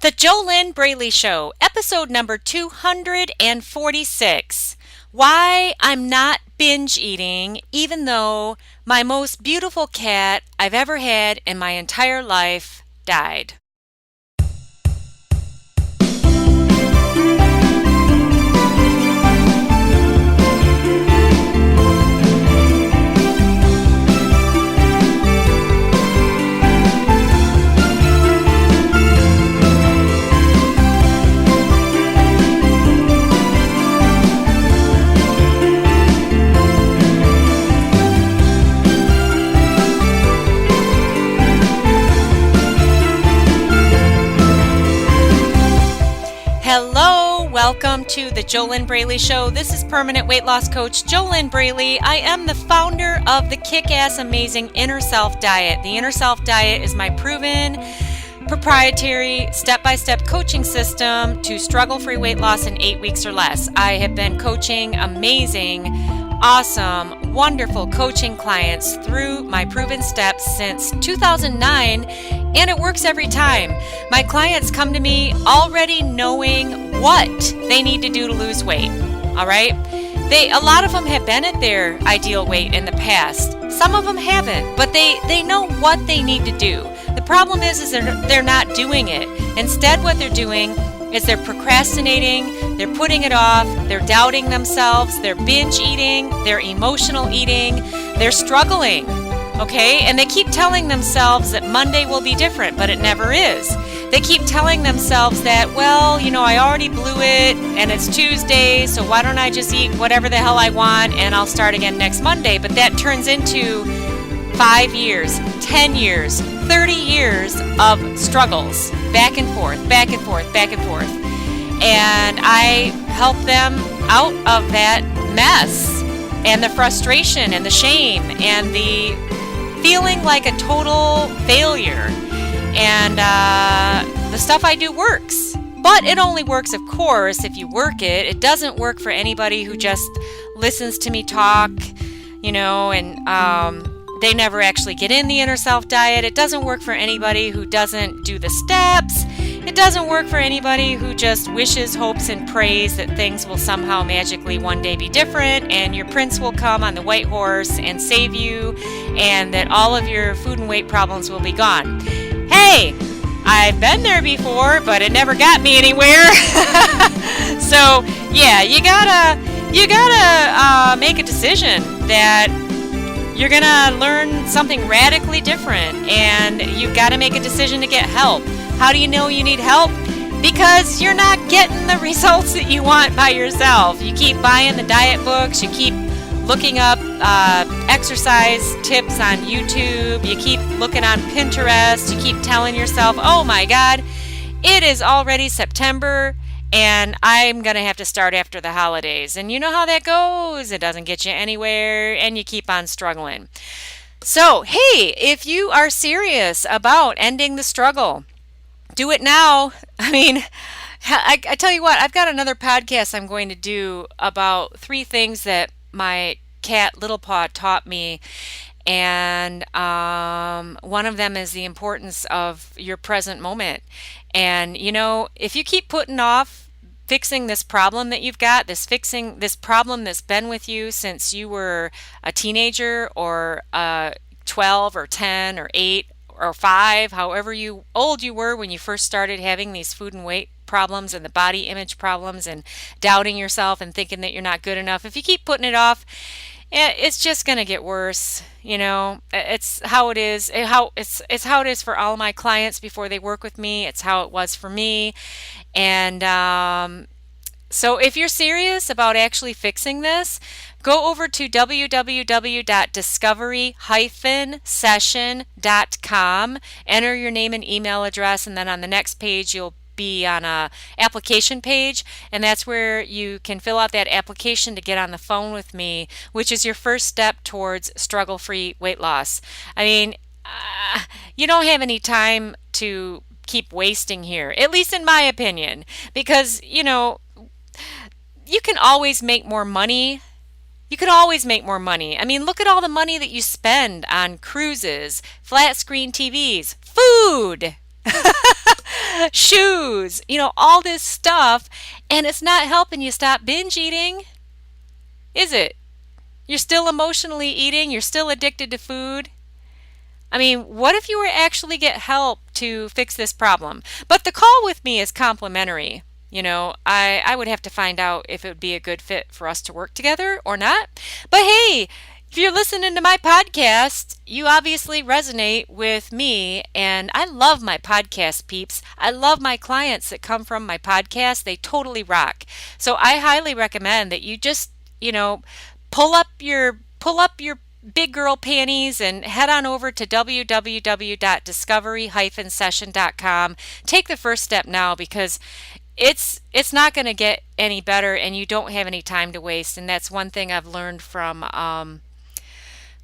The JoLynn Braley Show, episode number 246. Why I'm not binge eating, even though my most beautiful cat I've ever had in my entire life died. Hello, welcome to the JoLynn Braley Show. This is permanent weight loss coach JoLynn Braley. I am the founder of the kick-ass amazing Inner Self Diet. The Inner Self Diet is my proven proprietary step-by-step coaching system to struggle-free weight loss in 8 weeks or less. I have been coaching amazing, awesome, wonderful coaching clients through my proven steps since 2009, and it works every time. My clients come to me already knowing what they need to do to lose weight. All right? A lot of them have been at their ideal weight in the past. Some of them haven't, but they know what they need to do. The problem is they're not doing it. Instead, what they're doing is they're procrastinating, they're putting it off, they're doubting themselves, they're binge eating, they're emotional eating, they're struggling. Okay, and they keep telling themselves that Monday will be different, but it never is. They keep telling themselves that, well, I already blew it and it's Tuesday, so why don't I just eat whatever the hell I want and I'll start again next Monday. But that turns into 5 years, 10 years, 30 years of struggles, back and forth, back and forth, back and forth. And I help them out of that mess and the frustration and the shame and the feeling like a total failure. And the stuff I do works. But it only works, of course, if you work it. It doesn't work for anybody who just listens to me talk, and they never actually get in the Inner Self Diet. It doesn't work for anybody who doesn't do the steps. It doesn't work for anybody who just wishes, hopes, and prays that things will somehow magically one day be different and your prince will come on the white horse and save you and that all of your food and weight problems will be gone. Hey, I've been there before, but it never got me anywhere. So, yeah, you gotta make a decision that you're gonna learn something radically different, and you've got to make a decision to get help. How do you know you need help? Because you're not getting the results that you want by yourself. You keep buying the diet books, you keep looking up exercise tips on YouTube, you keep looking on Pinterest, you keep telling yourself, oh my God, it is already September and I'm going to have to start after the holidays. And you know how that goes. It doesn't get you anywhere and you keep on struggling. So, hey, if you are serious about ending the struggle, do it now. I mean, I tell you what, I've got another podcast I'm going to do about 3 things that my cat Little Paw taught me. And one of them is the importance of your present moment. And, if you keep putting off fixing this problem that you've got, fixing this problem that's been with you since you were a teenager or 12 or 10 or 8 or 5, however old you were when you first started having these food and weight problems and the body image problems and doubting yourself and thinking that you're not good enough. If you keep putting it off, it's just going to get worse. It's how it is. It's how it is for all of my clients before they work with me. It's how it was for me. And so if you're serious about actually fixing this, go over to www.discovery-session.com, enter your name and email address, and then on the next page you'll be on a application page, and that's where you can fill out that application to get on the phone with me, which is your first step towards struggle-free weight loss. I mean, you don't have any time to keep wasting here, at least in my opinion, because you can always make more money. You could always make more money. I mean, look at all the money that you spend on cruises, flat screen TVs, food. shoes, all this stuff, and it's not helping you stop binge eating, is it? You're still emotionally eating, you're still addicted to food. I mean, what if you were actually get help to fix this problem? But the call with me is complimentary. I would have to find out if it would be a good fit for us to work together or not. But hey, if you're listening to my podcast, you obviously resonate with me, and I love my podcast peeps. I love my clients that come from my podcast. They totally rock. So I highly recommend that you just, pull up your big girl panties and head on over to www.discovery-session.com. Take the first step now, because it's not going to get any better, and you don't have any time to waste. And that's one thing I've learned from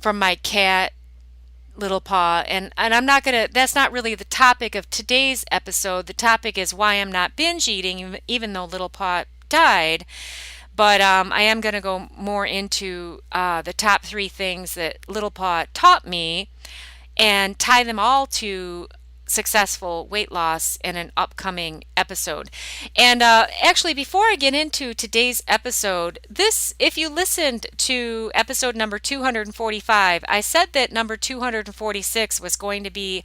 my cat Little Paw. And I'm not gonna that's not really the topic of today's episode. The topic is why I'm not binge eating, even though Little Paw died. But I am going to go more into the top 3 things that Little Paw taught me, and tie them all to successful weight loss in an upcoming episode. And actually, before I get into today's episode, if you listened to episode number 245, I said that number 246 was going to be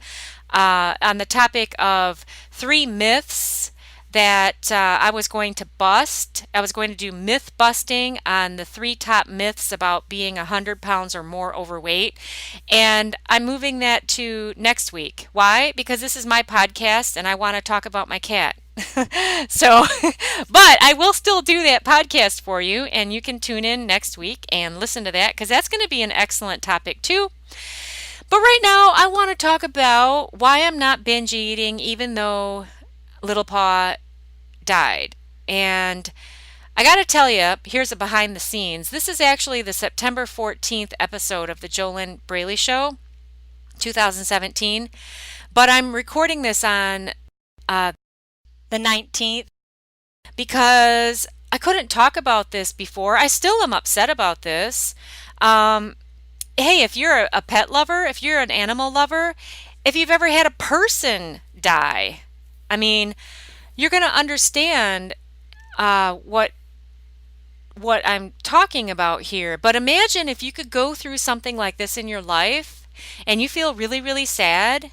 on the topic of 3 myths that I was going to bust. I was going to do myth busting on the 3 top myths about being 100 pounds or more overweight. And I'm moving that to next week. Why? Because this is my podcast and I want to talk about my cat. So, but I will still do that podcast for you, and you can tune in next week and listen to that, because that's going to be an excellent topic too. But right now, I want to talk about why I'm not binge eating, even though Little Paw died. And I got to tell you, here's a behind the scenes. This is actually the September 14th episode of the JoLynn Braley Show, 2017. But I'm recording this on the 19th because I couldn't talk about this before. I still am upset about this. Hey, if you're a pet lover, if you're an animal lover, if you've ever had a person die, I mean, you're going to understand what I'm talking about here. But imagine if you could go through something like this in your life and you feel really, really sad,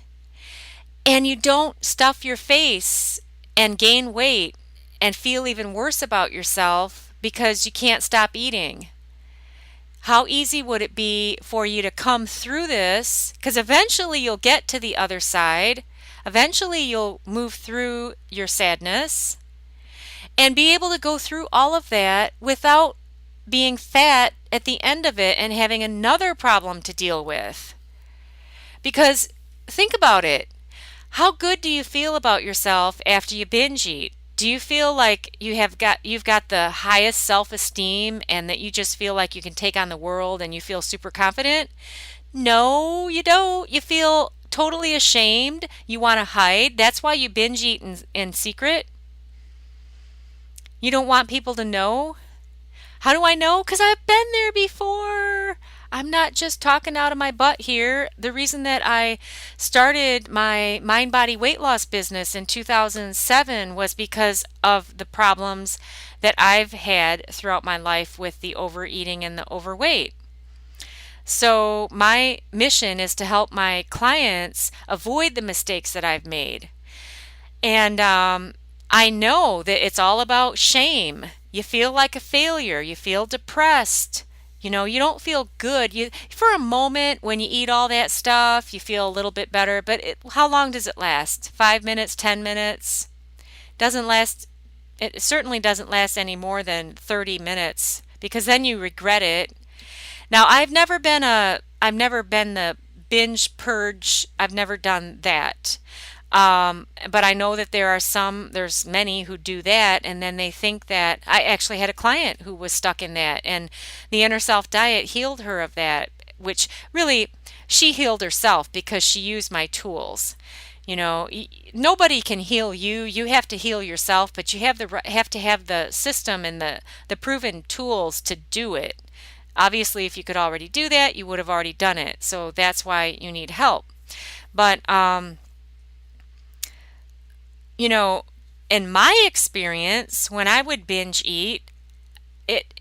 and you don't stuff your face and gain weight and feel even worse about yourself because you can't stop eating. How easy would it be for you to come through this? Because eventually you'll get to the other side. Eventually you'll move through your sadness and be able to go through all of that without being fat at the end of it and having another problem to deal with. Because think about it. How good do you feel about yourself after you binge eat? Do you feel like you've got the highest self-esteem and that you just feel like you can take on the world and you feel super confident? No, you don't. You feel totally ashamed. You want to hide. That's why you binge eat in secret. You don't want people to know. How do I know? Because I've been there before. I'm not just talking out of my butt here. The reason that I started my mind body weight loss business in 2007 was because of the problems that I've had throughout my life with the overeating and the overweight. So my mission is to help my clients avoid the mistakes that I've made. And I know that it's all about shame. You feel like a failure. You feel depressed. You don't feel good. For a moment, when you eat all that stuff, you feel a little bit better. But how long does it last? 5 minutes, 10 minutes? Doesn't last. It certainly doesn't last any more than 30 minutes, because then you regret it. Now, I've never been the binge purge. I've never done that. But I know that there's many who do that, and then they think that. I actually had a client who was stuck in that, and the inner self diet healed her of that, which really she healed herself because she used my tools. Nobody can heal you. You have to heal yourself, but you have to have the system and the proven tools to do it. Obviously, if you could already do that, you would have already done it. So that's why you need help. But you know, in my experience, when I would binge eat, it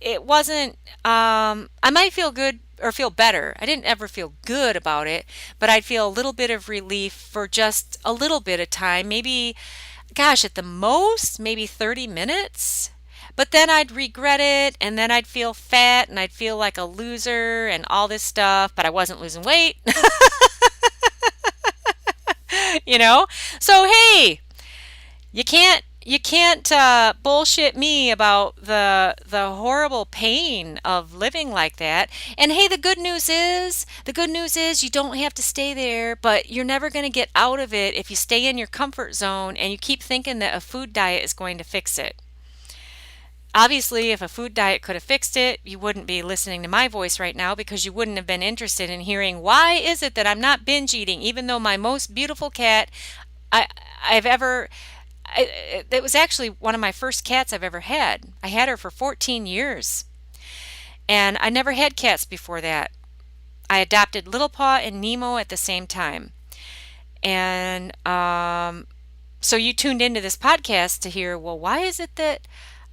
it wasn't I might feel good or feel better. I didn't ever feel good about it, but I'd feel a little bit of relief for just a little bit of time, maybe gosh, at the most, maybe 30 minutes. But then I'd regret it, and then I'd feel fat, and I'd feel like a loser, and all this stuff, but I wasn't losing weight, you know? So, hey, you can't bullshit me about the horrible pain of living like that. And hey, the good news is you don't have to stay there, but you're never going to get out of it if you stay in your comfort zone and you keep thinking that a food diet is going to fix it. Obviously, if a food diet could have fixed it, you wouldn't be listening to my voice right now because you wouldn't have been interested in hearing why is it that I'm not binge eating even though my most beautiful cat I I've ever it was actually one of my first cats I've ever had. I had her for 14 years, and I never had cats before that. I adopted Little Paw and Nemo at the same time. And so you tuned into this podcast to hear, well, why is it that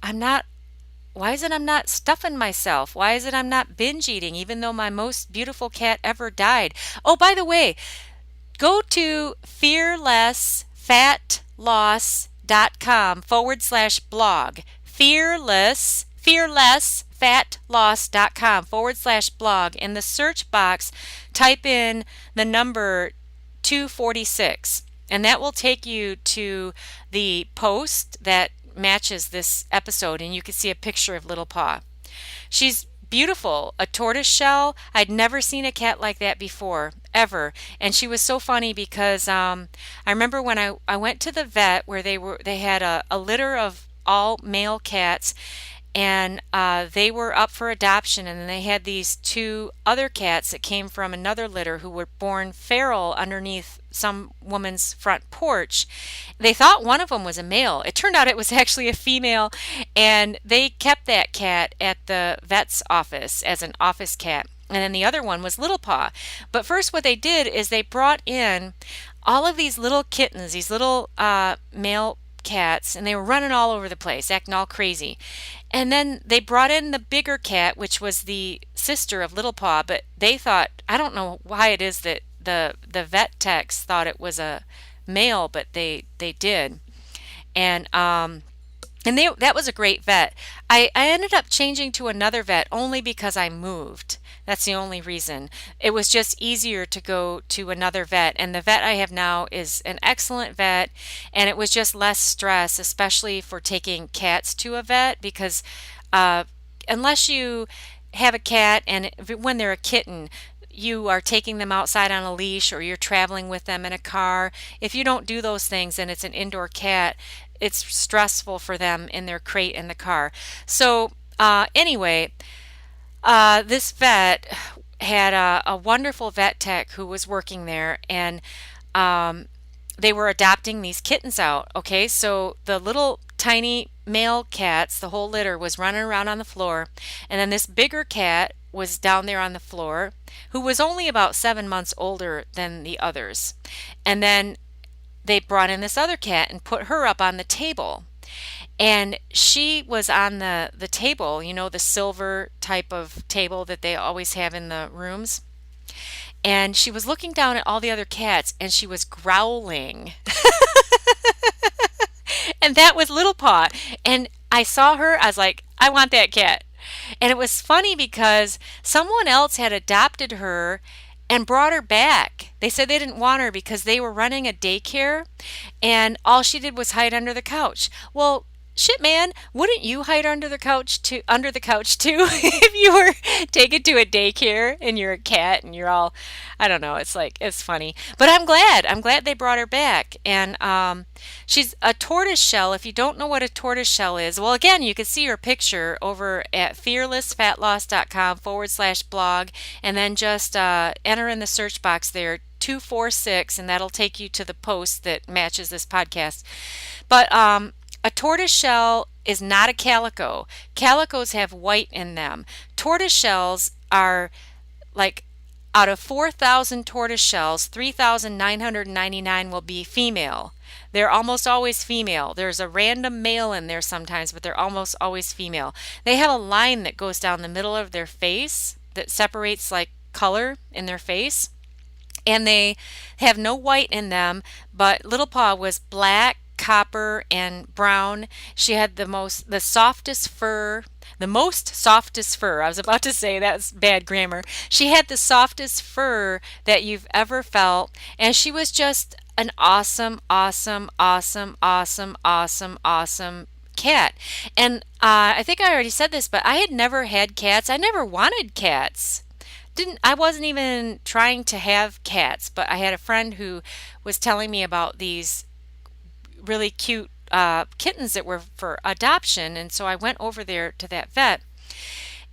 I'm not why is it I'm not stuffing myself? Why is it I'm not binge eating even though my most beautiful cat ever died? Oh, by the way, go to fearlessfatloss.com/blog. Fearlessfatloss.com/blog. In the search box, type in the number 246, and that will take you to the post that matches this episode, and you can see a picture of Little Paw. She's beautiful, a tortoise shell. I'd never seen a cat like that before, ever. And she was so funny because I remember when I went to the vet where they had a litter of all male cats, and they were up for adoption, and then they had these two other cats that came from another litter who were born feral underneath some woman's front porch. They thought one of them was a male. It turned out it was actually a female, and they kept that cat at the vet's office as an office cat. And then the other one was Little Paw. But first what they did is they brought in all of these little kittens, these little male cats, and they were running all over the place, acting all crazy. And then they brought in the bigger cat, which was the sister of Little Paw, but they thought, I don't know why it is that the vet techs thought it was a male, but they did. And that was a great vet. I ended up changing to another vet only because I moved. That's the only reason. It was just easier to go to another vet, and the vet I have now is an excellent vet, and it was just less stress, especially for taking cats to a vet, because unless you have a cat and when they're a kitten, you are taking them outside on a leash or you're traveling with them in a car. If you don't do those things and it's an indoor cat, it's stressful for them in their crate in the car. So anyway, this vet had a wonderful vet tech who was working there, and they were adopting these kittens out. Okay, so the little tiny male cats, the whole litter was running around on the floor, and then this bigger cat was down there on the floor, who was only about 7 months older than the others. And then they brought in this other cat and put her up on the table. And she was on the table, the silver type of table that they always have in the rooms. And she was looking down at all the other cats and she was growling. And that was Little Paw. And I saw her, I was like, I want that cat. And it was funny because someone else had adopted her and brought her back. They said they didn't want her because they were running a daycare and all she did was hide under the couch. Well, shit, man, wouldn't you hide under the couch too if you were taken to a daycare and you're a cat and you're all, I don't know, it's funny. But I'm glad they brought her back. And she's a tortoise shell. If you don't know what a tortoise shell is, well, again, you can see her picture over at fearlessfatloss.com/blog, and then just enter in the search box there 246, and that'll take you to the post that matches this podcast. But a tortoise shell is not a calico. Calicos have white in them. Tortoise shells are like, out of 4,000 tortoise shells, 3,999 will be female. They're almost always female. There's a random male in there sometimes, but they're almost always female. They have a line that goes down the middle of their face that separates like color in their face, and they have no white in them, but Little Paw was black, copper, and brown. She had the softest fur, the most softest fur. I was about to say that's bad grammar. She had the softest fur that you've ever felt, and she was just an awesome, awesome, awesome, awesome, awesome, awesome cat. And I think I already said this, but I had never had cats. I never wanted cats. Didn't I wasn't even trying to have cats, but I had a friend who was telling me about these really cute kittens that were for adoption, and so I went over there to that vet,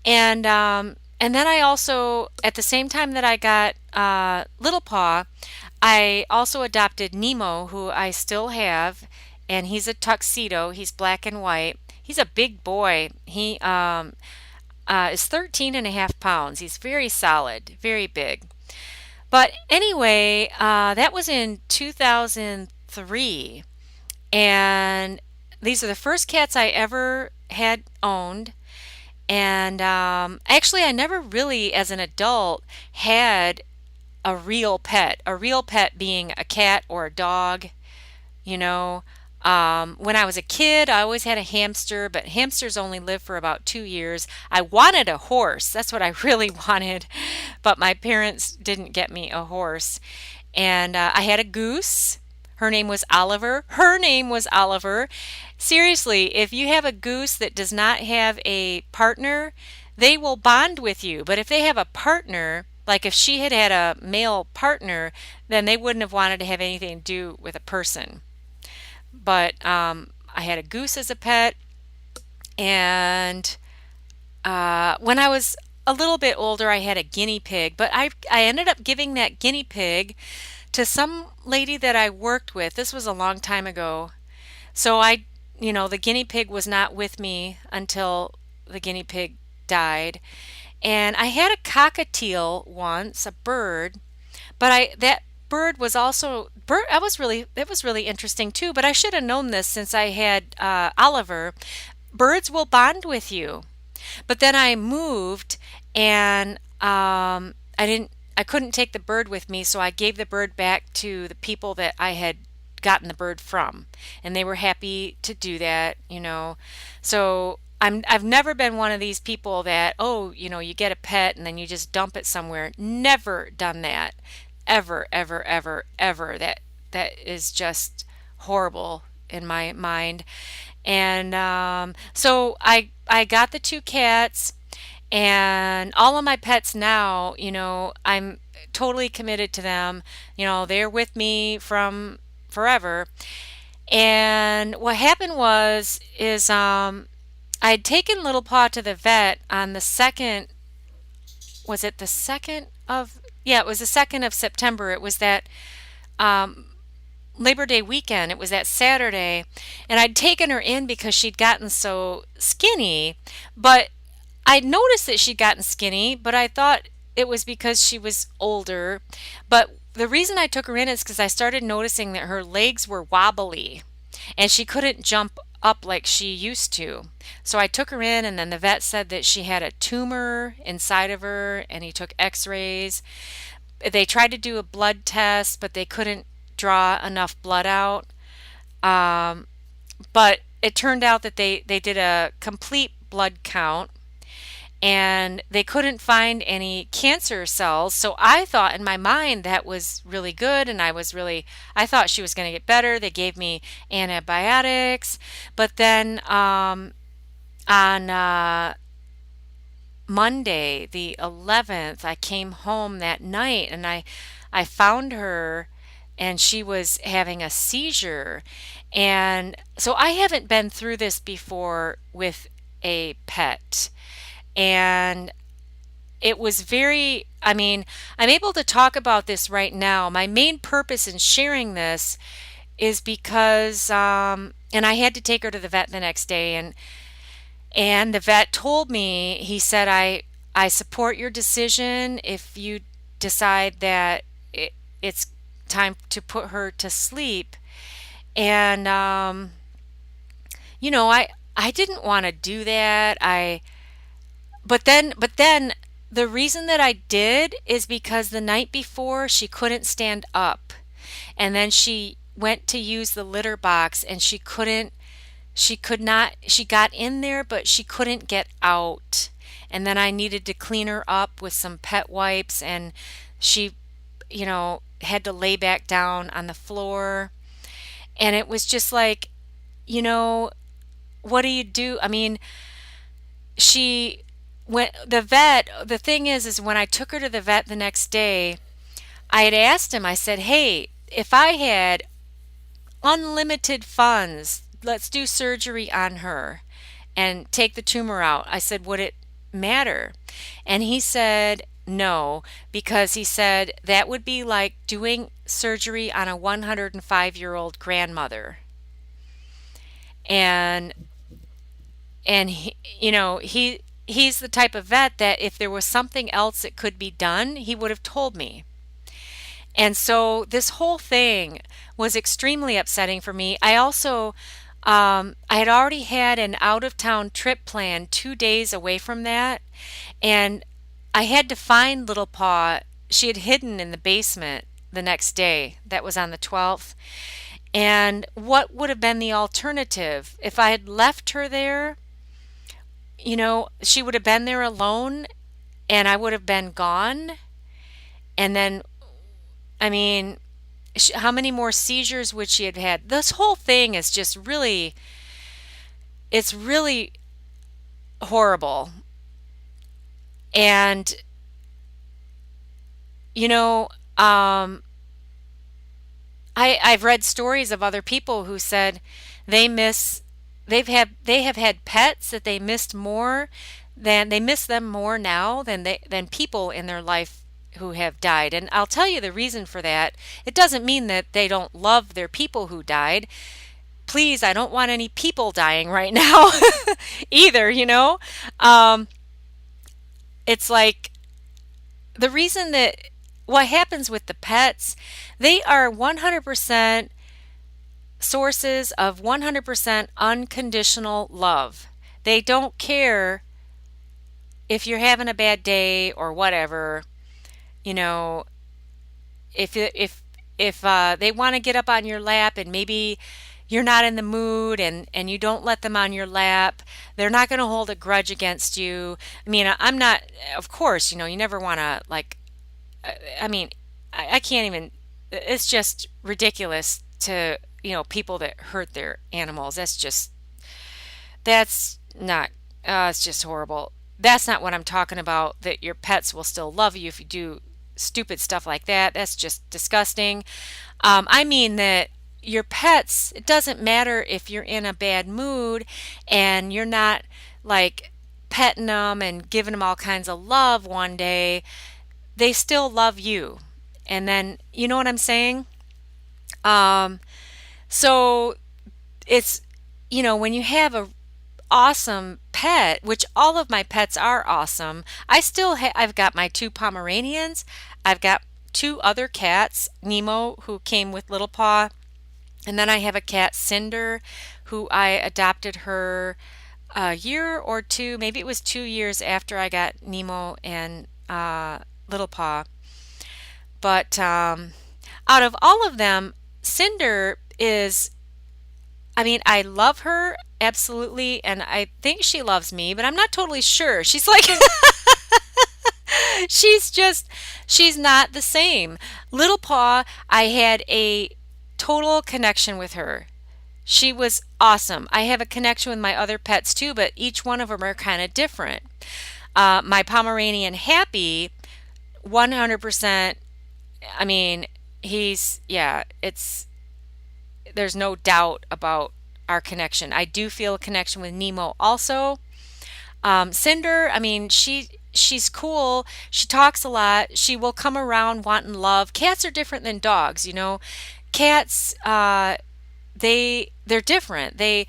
and then I also, at the same time that I got Little Paw, I also adopted Nemo, who I still have, and he's a tuxedo. He's black and white. He's a big boy. He is 13 and a half pounds. He's very solid, very big. But anyway, that was in 2003. And these are the first cats I ever had owned. And actually, I never really, as an adult, had a real pet being a cat or a dog, you know. When I was a kid, I always had a hamster, but hamsters only live for about 2 years. I wanted a horse. That's what I really wanted, but my parents didn't get me a horse. And I had a goose. Her name was Oliver. Her name was Oliver. Seriously, if you have a goose that does not have a partner, they will bond with you. But if they have a partner, like if she had had a male partner, then they wouldn't have wanted to have anything to do with a person. But I had a goose as a pet, and when I was a little bit older, I had a guinea pig. But I ended up giving that guinea pig to some lady that I worked with. This was a long time ago. So the guinea pig was not with me until the guinea pig died. And I had a cockatiel once, a bird, but that bird was also it was really interesting too, but I should have known this since I had Oliver. Birds will bond with you. But then I moved, and I couldn't take the bird with me, so I gave the bird back to the people that I had gotten the bird from, and they were happy to do that. So I've never been one of these people that, you get a pet and then you just dump it somewhere. Never done that. Ever, ever, ever, ever. That is just horrible in my mind. And so I got the two cats, and all of my pets now, I'm totally committed to them. They're with me from forever. And what happened is I'd taken Little Paw to the vet on the second, was it the second of, yeah, it was the 2nd of September. It was that Labor Day weekend. It was that Saturday. And I'd taken her in because she'd gotten so skinny, but I noticed that she'd gotten skinny, but I thought it was because she was older. But the reason I took her in is because I started noticing that her legs were wobbly and she couldn't jump up like she used to. So I took her in, and then the vet said that she had a tumor inside of her, and he took x-rays. They tried to do a blood test, but they couldn't draw enough blood out. But it turned out that they did a complete blood count, and they couldn't find any cancer cells. So I thought in my mind that was really good, and I thought she was going to get better. They gave me antibiotics, but then on Monday, the 11th, I came home that night, and I found her, and she was having a seizure. And so I haven't been through this before with a pet. And it was I'm able to talk about this right now. My main purpose in sharing this is because, and I had to take her to the vet the next day, and the vet told me, he said, I support your decision if you decide that it's time to put her to sleep. And I didn't want to do that. But then the reason that I did is because the night before she couldn't stand up. And then she went to use the litter box and she could not, she got in there, but she couldn't get out. And then I needed to clean her up with some pet wipes, and she, had to lay back down on the floor. And it was just like, you know, what do you do? I mean, she when the vet, the thing is when I took her to the vet the next day, I had asked him, I said, "Hey, if I had unlimited funds, let's do surgery on her and take the tumor out." I said, "Would it matter?" And he said, "No," because he said that would be like doing surgery on a 105-year-old grandmother. And he's the type of vet that if there was something else that could be done, he would have told me. And so this whole thing was extremely upsetting for me. I also I had already had an out of town trip planned 2 days away from that, and I had to find Little Paw. She had hidden in the basement the next day. That was on the 12th. And what would have been the alternative? If I had left her there, she would have been there alone and I would have been gone. And then, I mean, how many more seizures would she have had? This whole thing is just really, it's really horrible. And, you know, um, I've read stories of other people who said they miss they have had pets that they miss them more now than people in their life who have died. And I'll tell you the reason for that. It doesn't mean that they don't love their people who died. Please, I don't want any people dying right now either. Um, it's like the reason that what happens with the pets, they are 100% sources of 100% unconditional love. They don't care if you're having a bad day or whatever. You know, if they want to get up on your lap and maybe you're not in the mood and you don't let them on your lap, they're not going to hold a grudge against you. I mean, I'm not, of course, you never want to like, I mean, I can't even, it's just ridiculous to, people that hurt their animals. That's not, it's just horrible. That's not what I'm talking about, that your pets will still love you if you do stupid stuff like that. That's just disgusting. I mean that your pets, it doesn't matter if you're in a bad mood and you're not like petting them and giving them all kinds of love one day, they still love you. And then, you know what I'm saying? Um, so it's, when you have a awesome pet, which all of my pets are awesome. I've got my two Pomeranians. I've got two other cats, Nemo, who came with Little Paw, and then I have a cat, Cinder, who I adopted her a year or two, maybe it was 2 years after I got Nemo and Little Paw. But out of all of them, Cinder is, I mean, I love her absolutely, and I think she loves me, but I'm not totally sure. She's like, she's just, she's not the same. Little Paw, I had a total connection with her. She was awesome. I have a connection with my other pets too, but each one of them are kind of different. My Pomeranian Happy, 100%, I mean, yeah, there's no doubt about our connection. I do feel a connection with Nemo also. Cinder, I mean, she's cool. She talks a lot. She will come around wanting love. Cats are different than dogs. Cats, they're different. They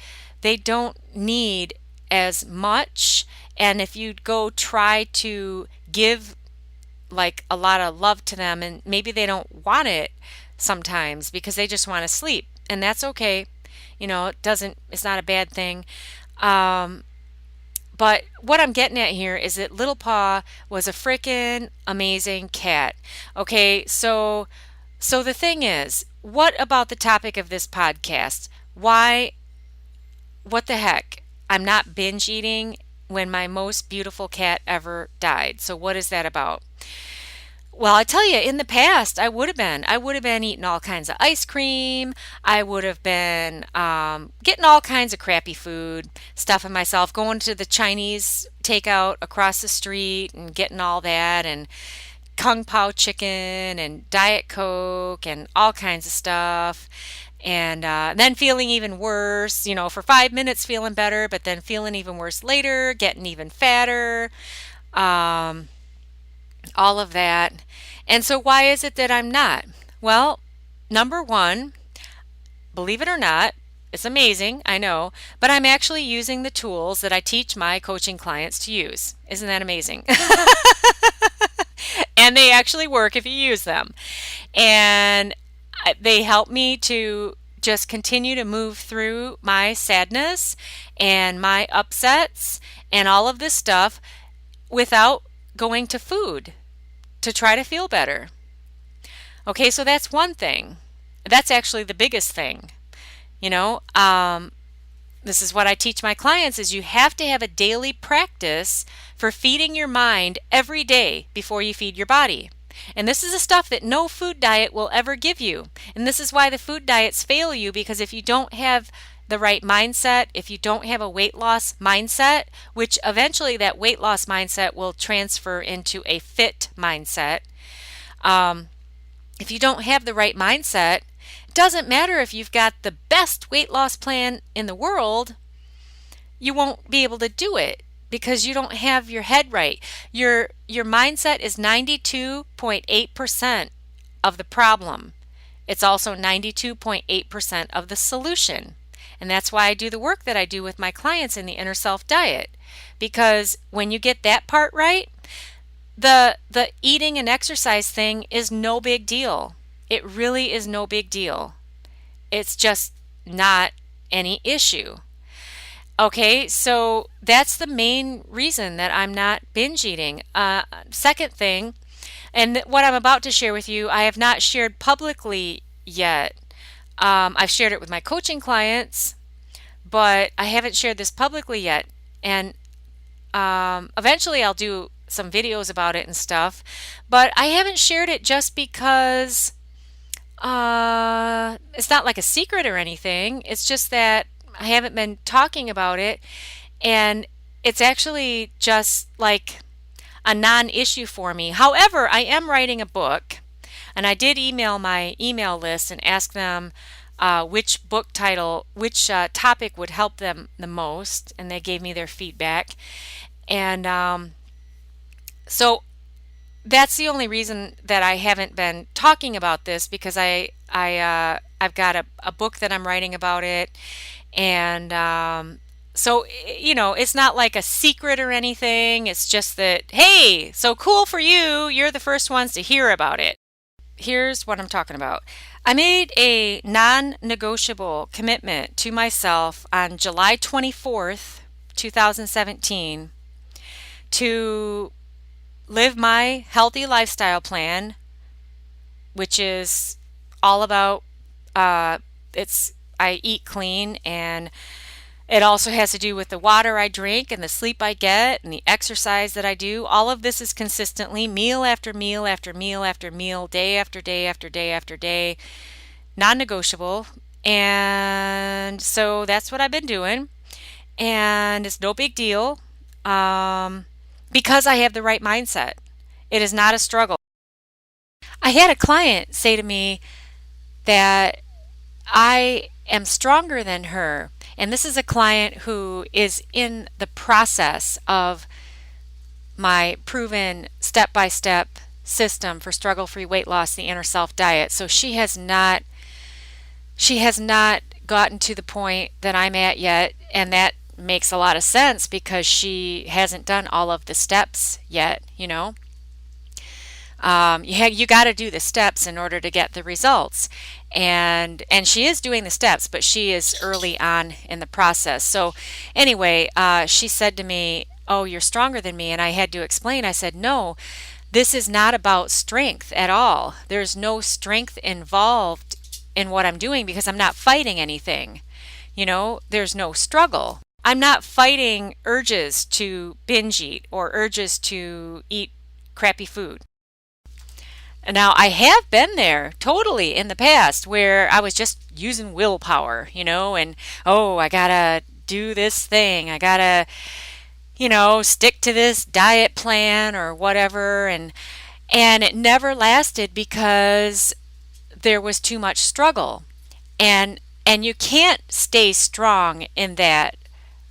don't need as much. And if you go try to give like a lot of love to them, and maybe they don't want it sometimes because they just want to sleep. and that's okay. It's not a bad thing. Um, but what I'm getting at here is that Little Paw was a freaking amazing cat. Okay, so the thing is, what about the topic of this podcast? Why, what the heck? I'm not binge eating when my most beautiful cat ever died. So what is that about? Well, I tell you, in the past, I would have been. I would have been eating all kinds of ice cream. I would have been getting all kinds of crappy food, stuffing myself, going to the Chinese takeout across the street and getting all that, and Kung Pao chicken and Diet Coke and all kinds of stuff. And then feeling even worse, for 5 minutes feeling better, but then feeling even worse later, getting even fatter. Um, all of that. And so, why is it that I'm not? Well, number one, believe it or not, it's amazing, I know, but I'm actually using the tools that I teach my coaching clients to use. Isn't that amazing? And they actually work if you use them. And they help me to just continue to move through my sadness and my upsets and all of this stuff without going to food to try to feel better. Okay, so that's one thing. That's actually the biggest thing. You know, this is what I teach my clients is you have to have a daily practice for feeding your mind every day before you feed your body. And this is the stuff that no food diet will ever give you. And this is why the food diets fail you, because if you don't have the right mindset, if you don't have a weight loss mindset, which eventually that weight loss mindset will transfer into a fit mindset, if you don't have the right mindset, it doesn't matter if you've got the best weight loss plan in the world, you won't be able to do it because you don't have your head right. Your mindset is 92.8% of the problem. It's also 92.8% of the solution. And that's why I do the work that I do with my clients in the Inner Self Diet. Because when you get that part right, the eating and exercise thing is no big deal. It really is no big deal. It's just not any issue. Okay, so that's the main reason that I'm not binge eating. Second thing, and what I'm about to share with you, I have not shared publicly yet. I've shared it with my coaching clients, but I haven't shared this publicly yet. And eventually I'll do some videos about it and stuff, but I haven't shared it just because it's not like a secret or anything. It's just that I haven't been talking about it, and it's actually just like a non-issue for me. However, I am writing a book, and I did email my email list and ask them which book title, which topic would help them the most, and they gave me their feedback. And so that's the only reason that I haven't been talking about this, because I've got a book that I'm writing about it, and so it's not like a secret or anything. It's just that, hey, so cool for you, you're the first ones to hear about it. Here's what I'm talking about. I made a non-negotiable commitment to myself on July 24th, 2017 to live my healthy lifestyle plan, which is all about I eat clean, and it also has to do with the water I drink and the sleep I get and the exercise that I do. All of this is consistently meal after meal after meal after meal, day after day after day after day, non-negotiable. And so that's what I've been doing, and it's no big deal. Because I have the right mindset. It is not a struggle. I had a client say to me that I am stronger than her. And this is a client who is in the process of my proven step-by-step system for struggle-free weight loss, the Inner Self Diet. So she has not gotten to the point that I'm at yet, and that makes a lot of sense because she hasn't done all of the steps yet, You got to do the steps in order to get the results. And she is doing the steps, but she is early on in the process. So anyway, she said to me, "Oh, you're stronger than me." And I had to explain. I said, "No, this is not about strength at all. There's no strength involved in what I'm doing because I'm not fighting anything. There's no struggle. I'm not fighting urges to binge eat or urges to eat crappy food." Now, I have been there totally in the past where I was just using willpower, and oh, I gotta do this thing. I gotta, stick to this diet plan or whatever. And it never lasted because there was too much struggle. And you can't stay strong in that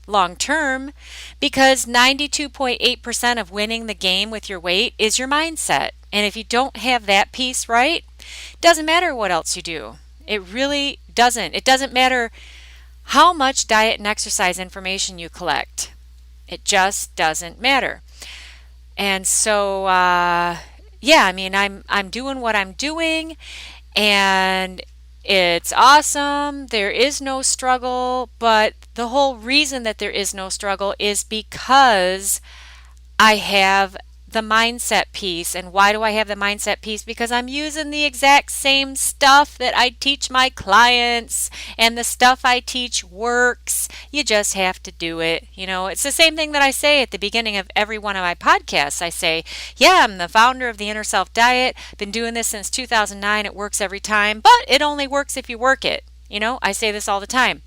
long term because 92.8% of winning the game with your weight is your mindset. And if you don't have that piece right, it doesn't matter what else you do. It really doesn't. It doesn't matter how much diet and exercise information you collect. It just doesn't matter. And so, yeah, I mean, I'm doing what I'm doing, and it's awesome. There is no struggle, but the whole reason that there is no struggle is because I have the mindset piece. And why do I have the mindset piece? Because I'm using the exact same stuff that I teach my clients, and the stuff I teach works. You just have to do it. It's the same thing that I say at the beginning of every one of my podcasts. I say, yeah, I'm the founder of the Inner Self Diet. Been doing this since 2009. It works every time, but it only works if you work it. I say this all the time.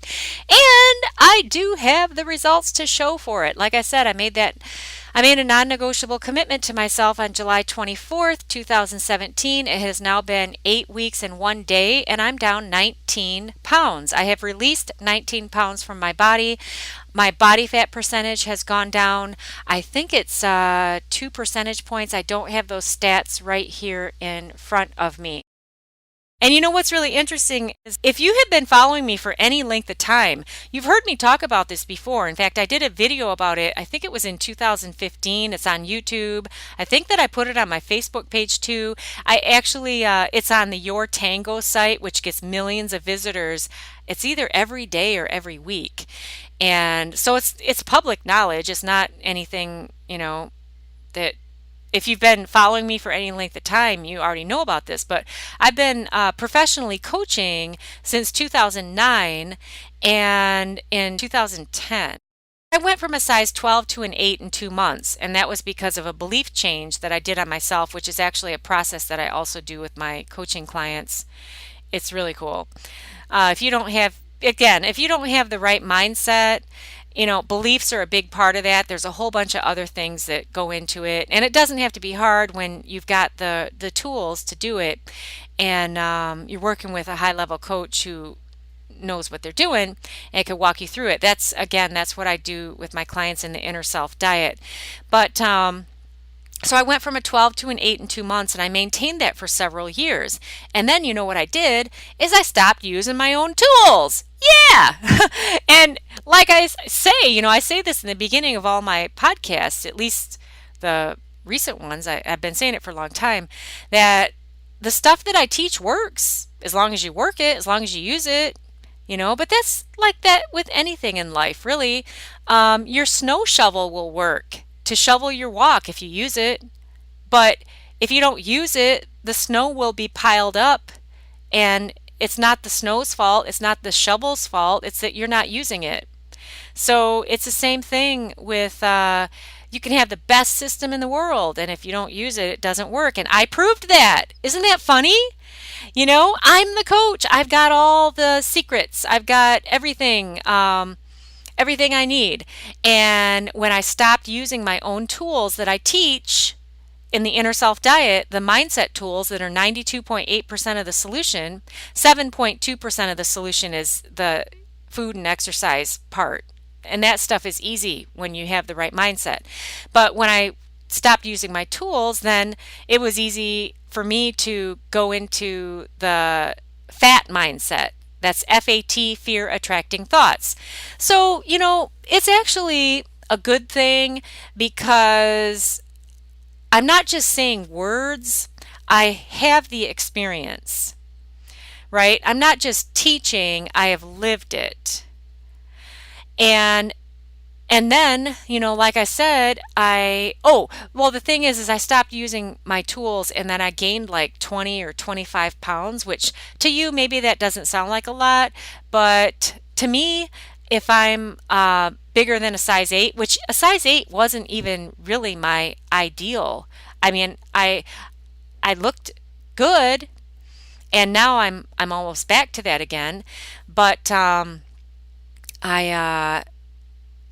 And I do have the results to show for it. Like I said, I made a non-negotiable commitment to myself on July 24th, 2017. It has now been 8 weeks and 1 day, and I'm down 19 pounds. I have released 19 pounds from my body. My body fat percentage has gone down. I think it's 2 percentage points. I don't have those stats right here in front of me. And what's really interesting is if you have been following me for any length of time, you've heard me talk about this before. In fact, I did a video about it. I think it was in 2015. It's on YouTube. I think that I put it on my Facebook page too. I actually, it's on the Your Tango site, which gets millions of visitors. It's either every day or every week. And so it's public knowledge. It's not anything, that if you've been following me for any length of time, you already know about this, but I've been professionally coaching since 2009, and in 2010, I went from a size 12 to an 8 in 2 months, and that was because of a belief change that I did on myself, which is actually a process that I also do with my coaching clients. It's really cool. If you don't have the right mindset, beliefs are a big part of that. There's a whole bunch of other things that go into it. And it doesn't have to be hard when you've got the tools to do it. And you're working with a high-level coach who knows what they're doing and can walk you through it. That's what I do with my clients in the Inner Self Diet. But so I went from a 12 to an 8 in 2 months, and I maintained that for several years. And then what I did is I stopped using my own tools. Yeah. And like I say, I say this in the beginning of all my podcasts, at least the recent ones. I've been saying it for a long time, that the stuff that I teach works as long as you work it, as long as you use it. But that's like that with anything in life, really. Your snow shovel will work to shovel your walk if you use it. But if you don't use it, the snow will be piled up, and it's not the snow's fault. It's not the shovel's fault. It's that you're not using it. So it's the same thing with, you can have the best system in the world, and if you don't use it, it doesn't work. And I proved that. Isn't that funny? I'm the coach. I've got all the secrets. I've got everything. Everything I need. And when I stopped using my own tools that I teach in the Inner Self Diet, the mindset tools that are 92.8% of the solution, 7.2% of the solution is the food and exercise part. And that stuff is easy when you have the right mindset. But when I stopped using my tools, then it was easy for me to go into the fat mindset. That's FAT, fear attracting thoughts. So, it's actually a good thing because I'm not just saying words, I have the experience, right? I'm not just teaching, I have lived it. And and then, like I said, the thing is I stopped using my tools and then I gained like 20 or 25 pounds, which to you, maybe that doesn't sound like a lot, but to me, if I'm bigger than a size 8, which a size 8 wasn't even really my ideal. I mean, I looked good and now I'm almost back to that again, but I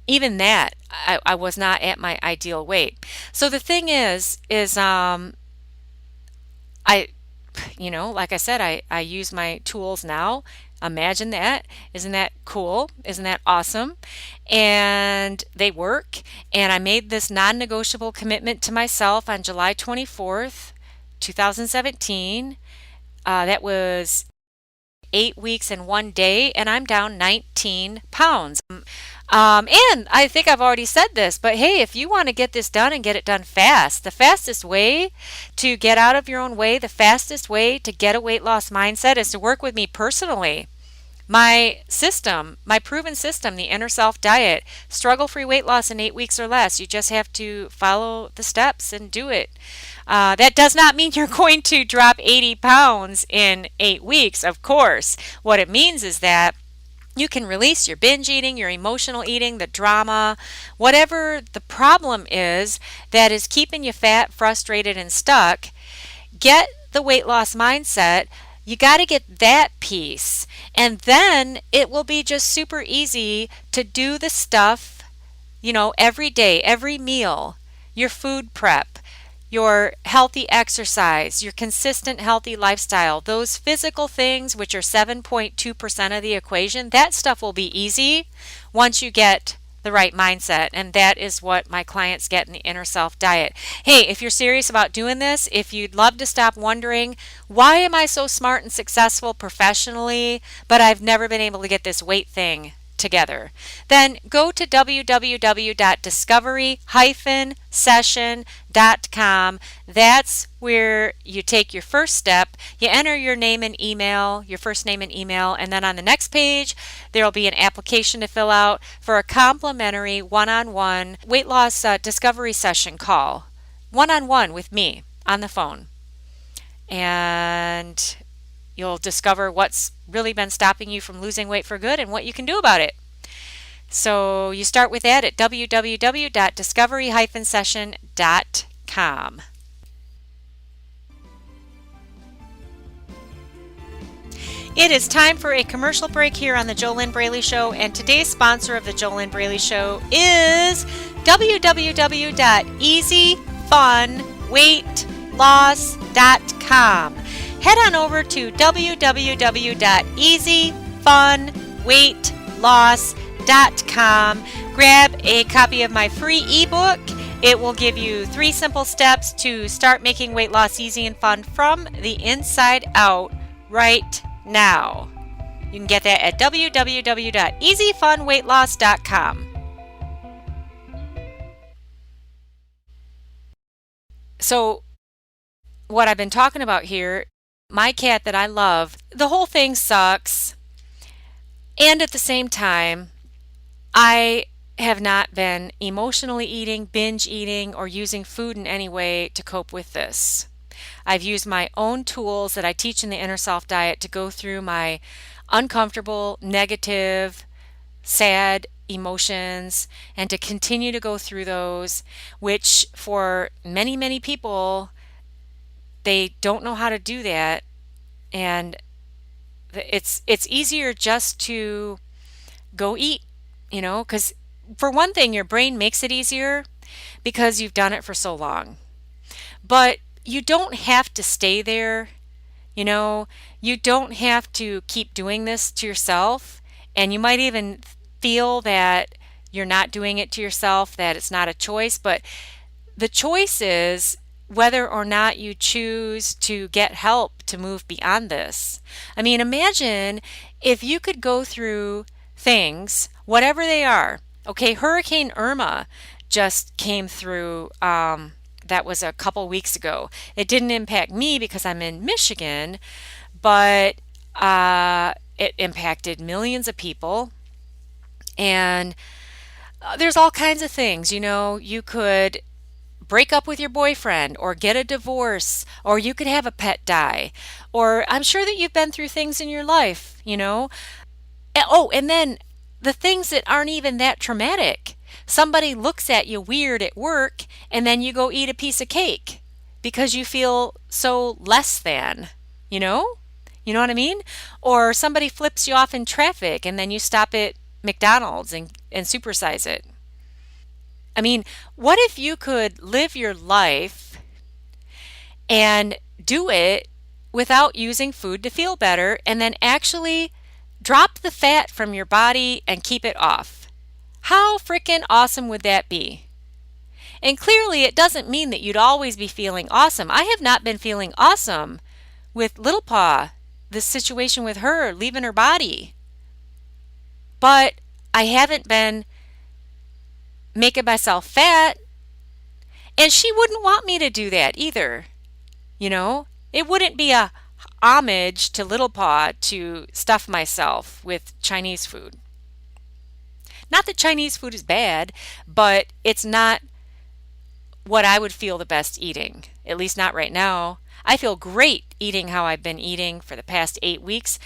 even that I was not at my ideal weight. So the thing is I like I said, I use my tools now. Imagine that. Isn't that cool? Isn't that awesome? And they work. And I made this non-negotiable commitment to myself on July 24th, 2017. That was 8 weeks and 1 day, and I'm down 19 pounds. And I think I've already said this, but hey, if you want to get this done and get it done fast, the fastest way to get out of your own way, the fastest way to get a weight loss mindset is to work with me personally. My system, my proven system, the Inner Self Diet, struggle-free weight loss in 8 weeks or less. You just have to follow the steps and do it. That does not mean you're going to drop 80 pounds in 8 weeks, of course. What it means is that you can release your binge eating, your emotional eating, the drama, whatever the problem is that is keeping you fat, frustrated, and stuck. Get the weight loss mindset. You got to get that piece. And then it will be just super easy to do the stuff, every day, every meal, your food prep, your healthy exercise, your consistent healthy lifestyle, those physical things, which are 7.2% of the equation, that stuff will be easy once you get the right mindset. And that is what my clients get in the Inner Self Diet. Hey, if you're serious about doing this, if you'd love to stop wondering, why am I so smart and successful professionally, but I've never been able to get this weight thing together, then go to www.discovery-session.com. That's where you take your first step. You enter your name and email, your first name and email, and then on the next page, there will be an application to fill out for a complimentary one-on-one weight loss discovery session call, one-on-one with me on the phone. And you'll discover what's really been stopping you from losing weight for good and what you can do about it. So you start with that at www.discovery-session.com. It is time for a commercial break here on the JoLynn Braley Show, and today's sponsor of the JoLynn Braley Show is www.easyfunweightloss.com. Head on over to www.easyfunweightloss.com. Grab a copy of my free ebook. It will give you 3 simple steps to start making weight loss easy and fun from the inside out right now. You can get that at www.easyfunweightloss.com. So, what I've been talking about here, my cat that I love, the whole thing sucks. And at the same time, I have not been emotionally eating, binge eating, or using food in any way to cope with this. I've used my own tools that I teach in the Inner Self Diet to go through my uncomfortable, negative, sad emotions and to continue to go through those, which for many, many people, they don't know how to do that. And it's easier just to go eat, because for one thing, your brain makes it easier because you've done it for so long. But you don't have to stay there. You don't have to keep doing this to yourself. And you might even feel that you're not doing it to yourself, that it's not a choice. But the choice is whether or not you choose to get help to move beyond this. I mean, imagine if you could go through things, whatever they are. Okay, Hurricane Irma just came through that was a couple weeks ago. It didn't impact me because I'm in Michigan, but it impacted millions of people. And there's all kinds of things. You could break up with your boyfriend or get a divorce, or you could have a pet die. Or I'm sure that you've been through things in your life. Oh, and then the things that aren't even that traumatic. Somebody looks at you weird at work, and then you go eat a piece of cake because you feel so less than, you know? You know what I mean? Or somebody flips you off in traffic, and then you stop at McDonald's and supersize it. I mean, what if you could live your life and do it without using food to feel better, and then actually drop the fat from your body and keep it off? How freaking awesome would that be? And clearly, it doesn't mean that you'd always be feeling awesome. I have not been feeling awesome with Little Paw, this situation with her leaving her body. But I haven't been making myself fat, and she wouldn't want me to do that either. It wouldn't be a homage to Little Paw to stuff myself with Chinese food. Not that Chinese food is bad, but it's not what I would feel the best eating, at least not right now. I feel great eating how I've been eating for the past 8 weeks.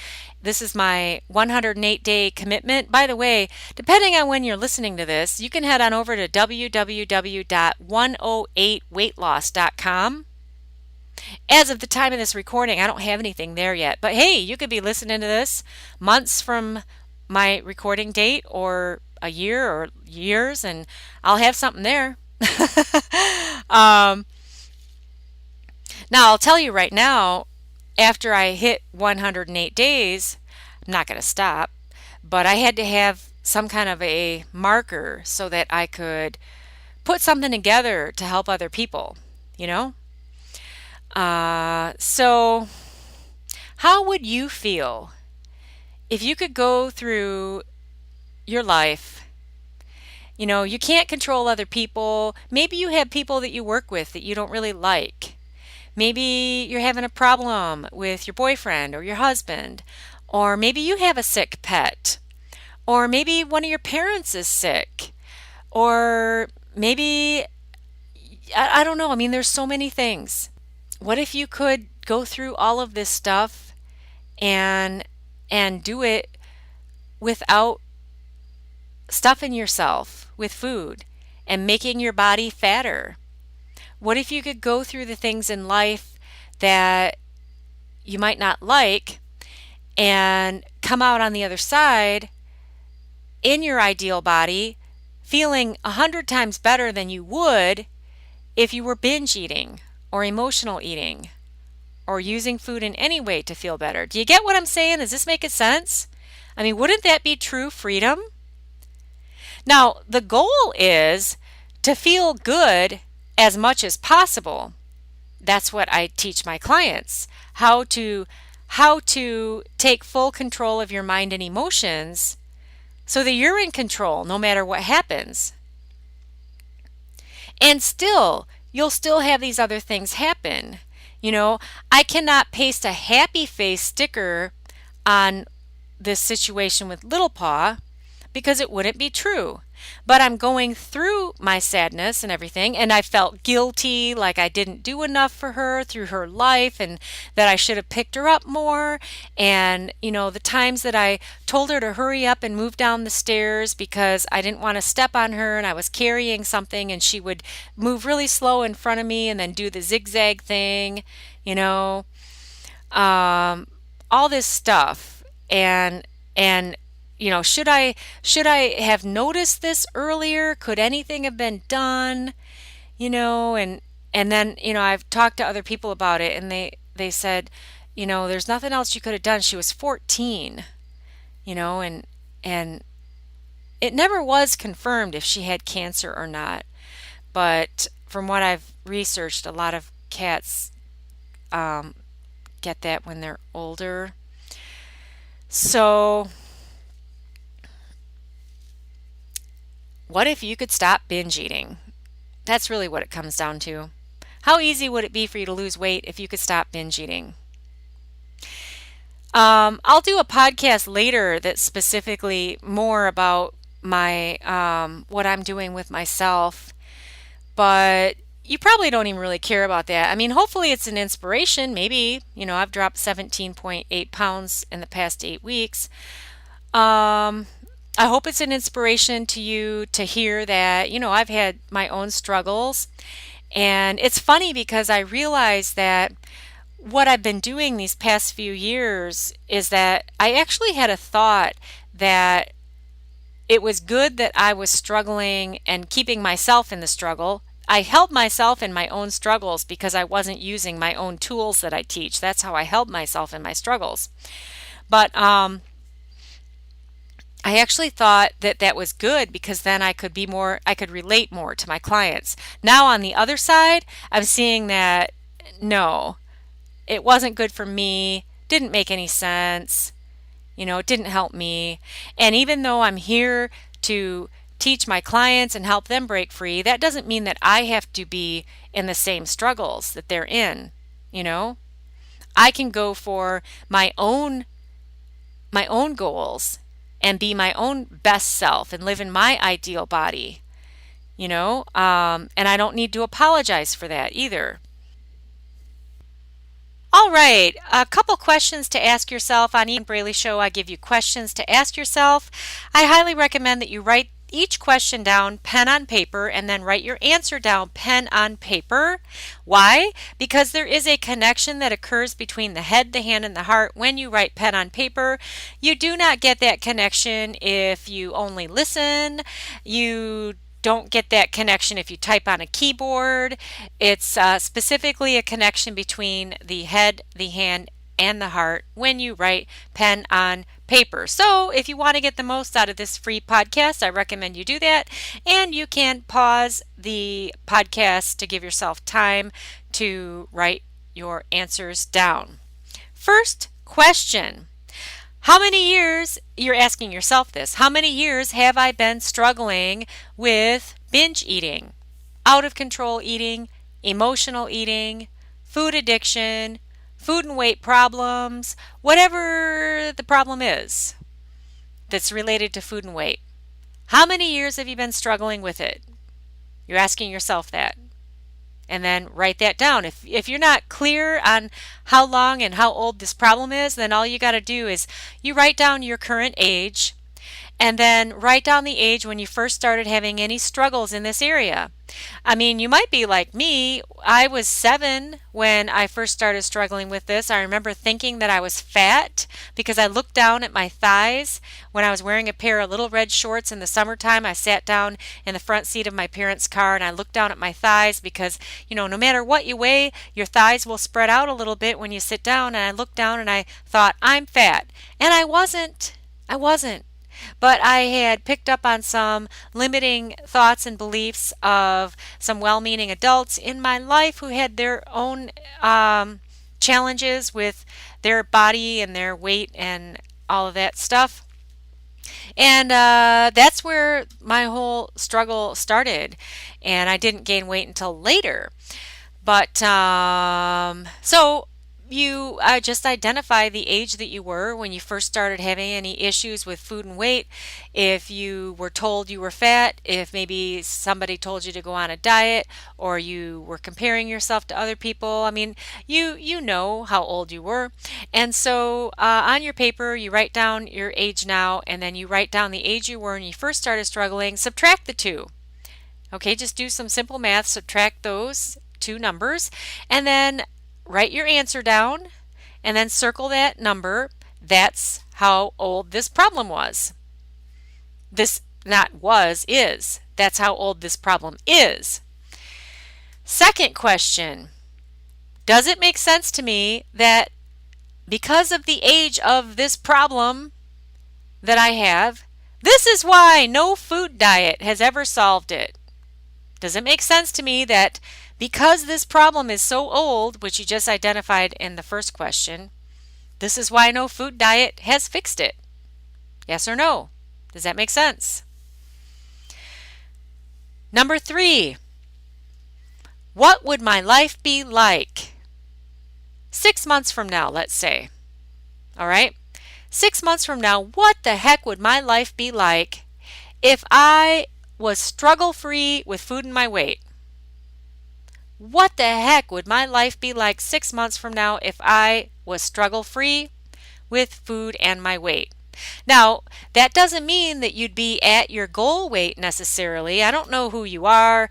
This is my 108-day commitment. By the way, depending on when you're listening to this, you can head on over to www.108weightloss.com. As of the time of this recording, I don't have anything there yet. But hey, you could be listening to this months from my recording date, or a year or years, and I'll have something there. um, Now, I'll tell you right now, after I hit 108 days, I'm not going to stop, but I had to have some kind of a marker so that I could put something together to help other people, you know? So how would you feel if you could go through your life? You can't control other people. Maybe you have people that you work with that you don't really like. Maybe you're having a problem with your boyfriend or your husband, or maybe you have a sick pet, or maybe one of your parents is sick, or maybe, I don't know. I mean, there's so many things. What if you could go through all of this stuff and do it without stuffing yourself with food and making your body fatter? What if you could go through the things in life that you might not like and come out on the other side in your ideal body feeling 100 times better than you would if you were binge eating or emotional eating or using food in any way to feel better? Do you get what I'm saying? Does this make sense? I mean, wouldn't that be true freedom? Now, the goal is to feel good as much as possible. That's what I teach my clients, how to take full control of your mind and emotions so that you're in control no matter what happens. And still, you'll still have these other things happen. I cannot paste a happy face sticker on this situation with Little Paw because it wouldn't be true. But I'm going through my sadness and everything, and I felt guilty, like I didn't do enough for her through her life and that I should have picked her up more. And, the times that I told her to hurry up and move down the stairs because I didn't want to step on her and I was carrying something, and she would move really slow in front of me and then do the zigzag thing, all this stuff. And should I have noticed this earlier? Could anything have been done? And then I've talked to other people about it, and they said, there's nothing else you could have done. She was 14, and it never was confirmed if she had cancer or not. But from what I've researched, a lot of cats get that when they're older. So what if you could stop binge eating? That's really what it comes down to. How easy would it be for you to lose weight if you could stop binge eating? I'll do a podcast later that's specifically more about my what I'm doing with myself, but you probably don't even really care about that. I mean, hopefully it's an inspiration. Maybe, I've dropped 17.8 pounds in the past 8 weeks. Um, I hope it's an inspiration to you to hear that, I've had my own struggles. And it's funny because I realize that what I've been doing these past few years is that I actually had a thought that it was good that I was struggling and keeping myself in the struggle. I held myself in my own struggles because I wasn't using my own tools that I teach. That's how I held myself in my struggles. But I actually thought that that was good because then I could relate more to my clients. Now on the other side, I'm seeing that no, it wasn't good for me, didn't make any sense, it didn't help me. And even though I'm here to teach my clients and help them break free, that doesn't mean that I have to be in the same struggles that they're in, I can go for my own goals and be my own best self and live in my ideal body, and I don't need to apologize for that either. All right, a couple questions to ask yourself. On Ian Braley Show, I give you questions to ask yourself. I highly recommend that you write each question down, pen on paper, and then write your answer down, pen on paper. Why? Because there is a connection that occurs between the head, the hand, and the heart when you write pen on paper. You do not get that connection if you only listen. You don't get that connection if you type on a keyboard. It's specifically a connection between the head, the hand, and the heart when you write pen on paper. So if you want to get the most out of this free podcast, I recommend you do that. And you can pause the podcast to give yourself time to write your answers down. First question. How many years, you're asking yourself this, how many years have I been struggling with binge eating, out of control eating, emotional eating, food addiction, food and weight problems, whatever the problem is that's related to food and weight? How many years have you been struggling with it? You're asking yourself that. And then write that down. If you're not clear on how long and how old this problem is, then all you got to do is you write down your current age and then write down the age when you first started having any struggles in this area. I mean, you might be like me. I was 7 when I first started struggling with this. I remember thinking that I was fat because I looked down at my thighs when I was wearing a pair of little red shorts in the summertime. I sat down in the front seat of my parents' car and I looked down at my thighs because, no matter what you weigh, your thighs will spread out a little bit when you sit down. And I looked down and I thought, I'm fat. And I wasn't. But I had picked up on some limiting thoughts and beliefs of some well-meaning adults in my life who had their own challenges with their body and their weight and all of that stuff. And that's where my whole struggle started. And I didn't gain weight until later. But so you just identify the age that you were when you first started having any issues with food and weight. If you were told you were fat, if maybe somebody told you to go on a diet, or you were comparing yourself to other people. I mean, you know how old you were. And so on your paper, you write down your age now, and then you write down the age you were when you first started struggling. Subtract the two. Okay, just do some simple math, subtract those two numbers, and then write your answer down and then circle that number. That's how old this problem was. This not was, is. That's how old this problem is. Second question. Does it make sense to me that because of the age of this problem that I have, this is why no food diet has ever solved it? Does it make sense to me that because this problem is so old, which you just identified in the first question, this is why no food diet has fixed it? Yes or no? Does that make sense? Number 3, What would my life be like 6 months from now, let's say? All right? 6 months from now, what the heck would my life be like if I was struggle-free with food and my weight? What the heck would my life be like 6 months from now if I was struggle-free with food and my weight? Now, that doesn't mean that you'd be at your goal weight necessarily. I don't know who you are.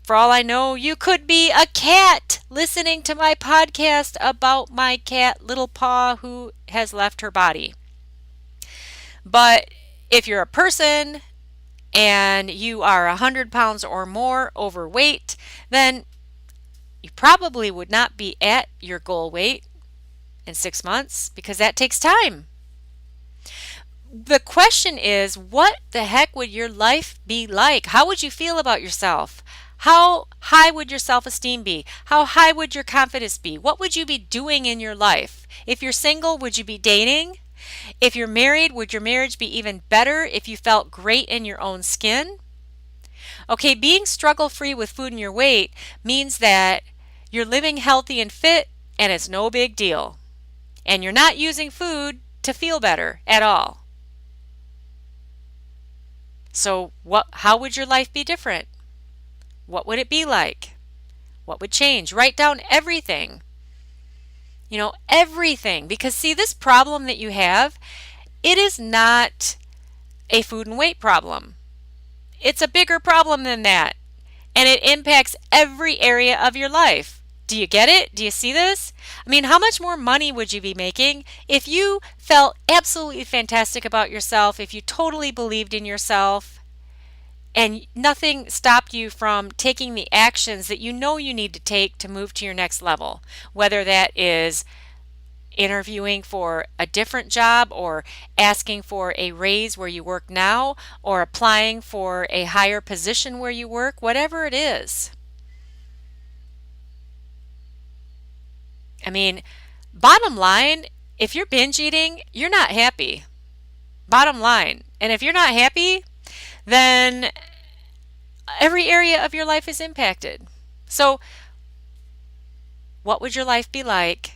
For all I know, you could be a cat listening to my podcast about my cat, Little Paw, who has left her body. But if you're a person and you are 100 pounds or more overweight, then you probably would not be at your goal weight in 6 months because that takes time. The question is, what the heck would your life be like? How would you feel about yourself? How high would your self-esteem be? How high would your confidence be? What would you be doing in your life? If you're single, would you be dating? If you're married, would your marriage be even better if you felt great in your own skin? Okay, being struggle-free with food and your weight means that you're living healthy and fit and it's no big deal. And you're not using food to feel better at all. So how would your life be different? What would it be like? What would change? Write down everything. Everything. Because see, this problem that you have, it is not a food and weight problem. It's a bigger problem than that. And it impacts every area of your life. Do you get it? Do you see this? I mean, how much more money would you be making if you felt absolutely fantastic about yourself, if you totally believed in yourself, and nothing stopped you from taking the actions that you know you need to take to move to your next level, whether that is interviewing for a different job or asking for a raise where you work now or applying for a higher position where you work, whatever it is. I mean, bottom line, if you're binge eating, you're not happy. Bottom line. And if you're not happy, then every area of your life is impacted. So, what would your life be like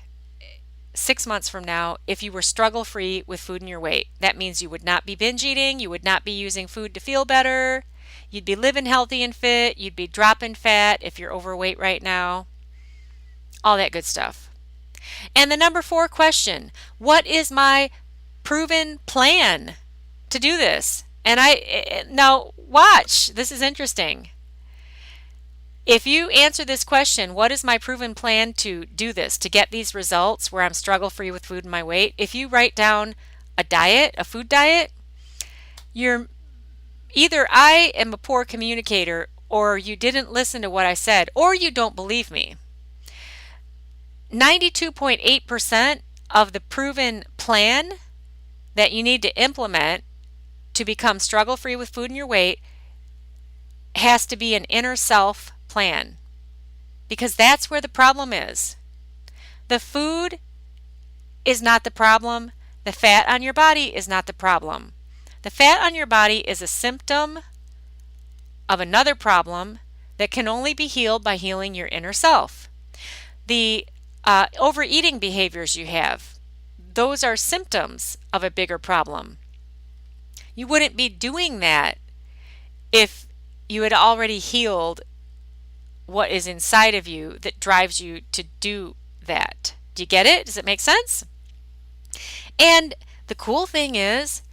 6 months from now if you were struggle-free with food and your weight? That means you would not be binge eating, you would not be using food to feel better, you'd be living healthy and fit, you'd be dropping fat if you're overweight right now, all that good stuff. And the number 4 question, what is my proven plan to do this? And now watch, this is interesting. If you answer this question, what is my proven plan to do this, to get these results where I'm struggle-free with food and my weight? If you write down a diet, a food diet, you're either I am a poor communicator or you didn't listen to what I said or you don't believe me. 92.8% of the proven plan that you need to implement to become struggle-free with food and your weight has to be an inner self plan, because that's where the problem is. The food is not the problem. The fat on your body is not the problem. The fat on your body is a symptom of another problem that can only be healed by healing your inner self. The overeating behaviors you have, those are symptoms of a bigger problem. You wouldn't be doing that if you had already healed what is inside of you that drives you to do that. Do you get it? Does it make sense? And the cool thing is,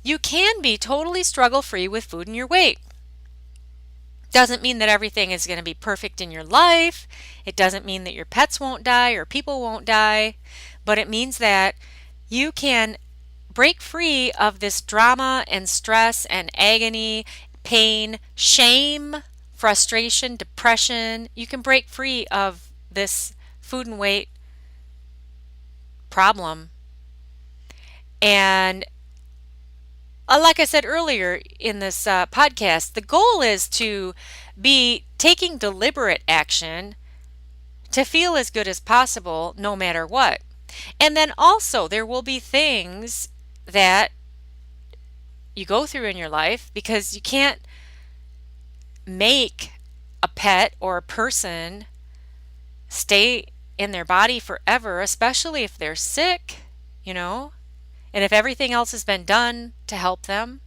you can be totally struggle-free with food and your weight. Doesn't mean that everything is going to be perfect in your life. It doesn't mean that your pets won't die or people won't die. But it means that you can break free of this drama and stress and agony, pain, shame, frustration, depression. You can break free of this food and weight problem. And like I said earlier in this podcast, the goal is to be taking deliberate action to feel as good as possible no matter what. And then also there will be things that you go through in your life because you can't make a pet or a person stay in their body forever, especially if they're sick, and if everything else has been done to help them.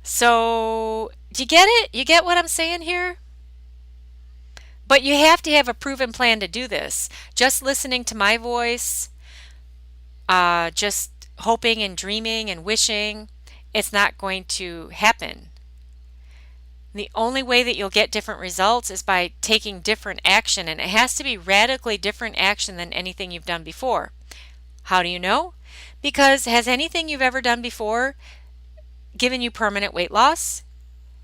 So, do you get it? You get what I'm saying here? But you have to have a proven plan to do this. Just listening to my voice, just hoping and dreaming and wishing, it's not going to happen. The only way that you'll get different results is by taking different action, and it has to be radically different action than anything you've done before. How do you know? Because has anything you've ever done before given you permanent weight loss?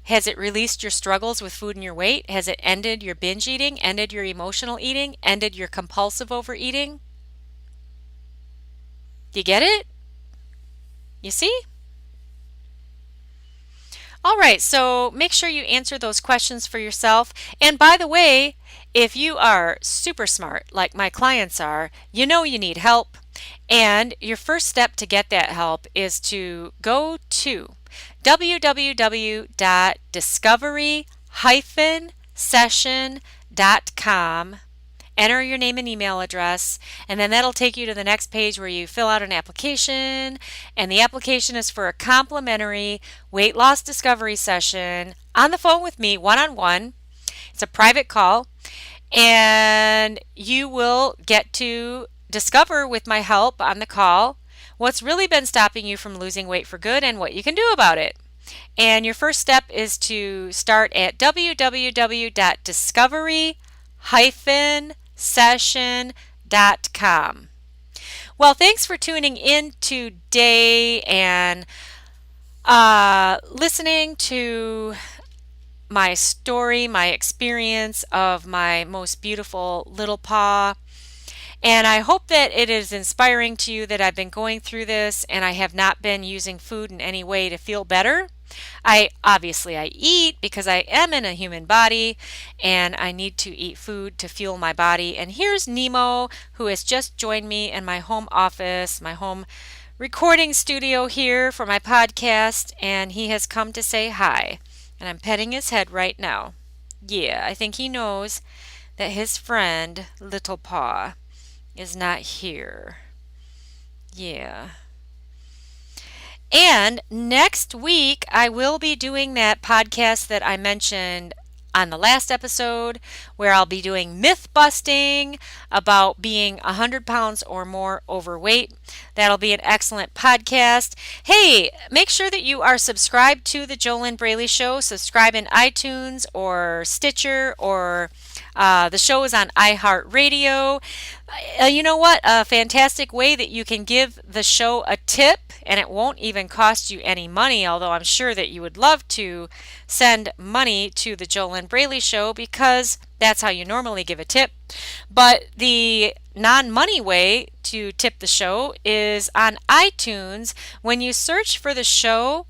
Has it released your struggles with food and your weight? Has it ended your binge eating, ended your emotional eating, ended your compulsive overeating? Do you get it? You see? All right, so make sure you answer those questions for yourself. And by the way, if you are super smart, like my clients are, you know you need help. And your first step to get that help is to go to www.discovery-session.com. Enter your name and email address, and then that'll take you to the next page where you fill out an application, and the application is for a complimentary weight loss discovery session on the phone with me, one-on-one. It's a private call, and you will get to discover with my help on the call what's really been stopping you from losing weight for good and what you can do about it. And your first step is to start at www.discovery-session.com. Well, thanks for tuning in today and listening to my story, my experience of my most beautiful little paw. And I hope that it is inspiring to you that I've been going through this and I have not been using food in any way to feel better. I eat because I am in a human body and I need to eat food to fuel my body. And here's Nemo, who has just joined me in my home office, my home recording studio here for my podcast, and he has come to say hi. And I'm petting his head right now. Yeah, I think he knows that his friend, Little Paw, is not here. Yeah. And next week, I will be doing that podcast that I mentioned on the last episode, where I'll be doing myth busting about being 100 pounds or more overweight. That'll be an excellent podcast. Hey, make sure that you are subscribed to the JoLynn Braley Show. Subscribe in iTunes or Stitcher, or the show is on iHeartRadio. You know what? A fantastic way that you can give the show a tip, and it won't even cost you any money, although I'm sure that you would love to send money to the JoLynn Braley Show because that's how you normally give a tip. But the non-money way to tip the show is on iTunes. When you search for the show,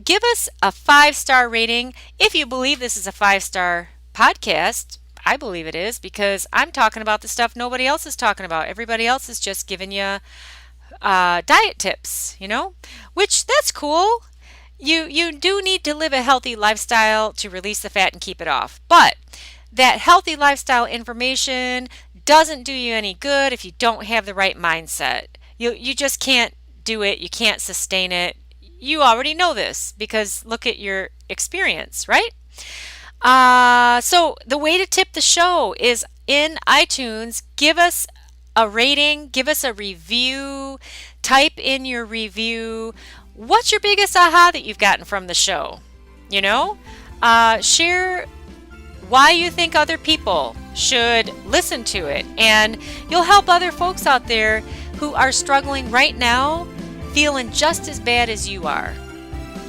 give us a 5-star rating. If you believe this is a 5-star podcast, I believe it is, because I'm talking about the stuff nobody else is talking about. Everybody else is just giving you diet tips, which that's cool. You do need to live a healthy lifestyle to release the fat and keep it off. But that healthy lifestyle information doesn't do you any good if you don't have the right mindset. You just can't do it. You can't sustain it. You already know this because look at your experience, right? So the way to tip the show is in iTunes. Give us a rating, give us a review, type in your review. What's your biggest aha that you've gotten from the show? Share why you think other people should listen to it, and you'll help other folks out there who are struggling right now, feeling just as bad as you are.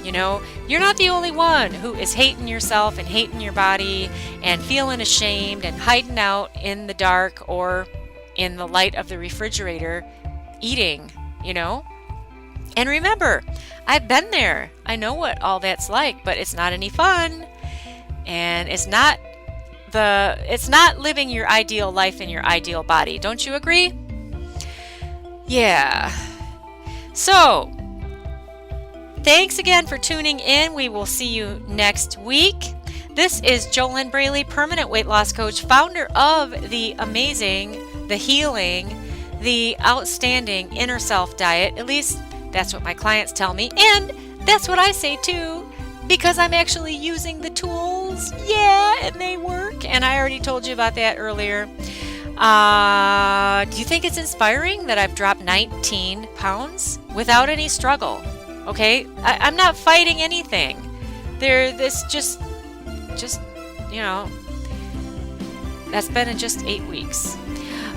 You're not the only one who is hating yourself and hating your body and feeling ashamed and hiding out in the dark or in the light of the refrigerator eating, And remember, I've been there. I know what all that's like, but it's not any fun. And it's not living your ideal life in your ideal body. Don't you agree? Yeah. So, Thanks again for tuning in. We will see you next week. This is JoLynn Braley, permanent weight loss coach, founder of the amazing, the healing, the outstanding Inner Self Diet. At least that's what my clients tell me. And that's what I say too, because I'm actually using the tools. Yeah, and they work. And I already told you about that earlier. Do you think it's inspiring that I've dropped 19 pounds without any struggle? Okay, I'm not fighting anything. This just, that's been in just 8 weeks.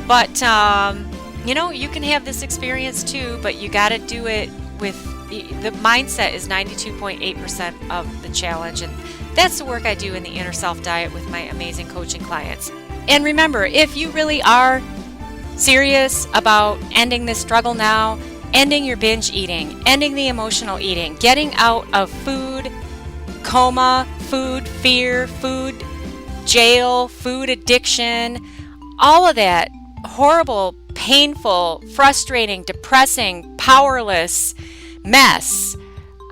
But, you can have this experience too, but you got to do it with, the mindset is 92.8% of the challenge. And that's the work I do in the Inner Self Diet with my amazing coaching clients. And remember, if you really are serious about ending this struggle now, ending your binge eating, ending the emotional eating, getting out of food coma, food fear, food jail, food addiction, all of that horrible, painful, frustrating, depressing, powerless mess.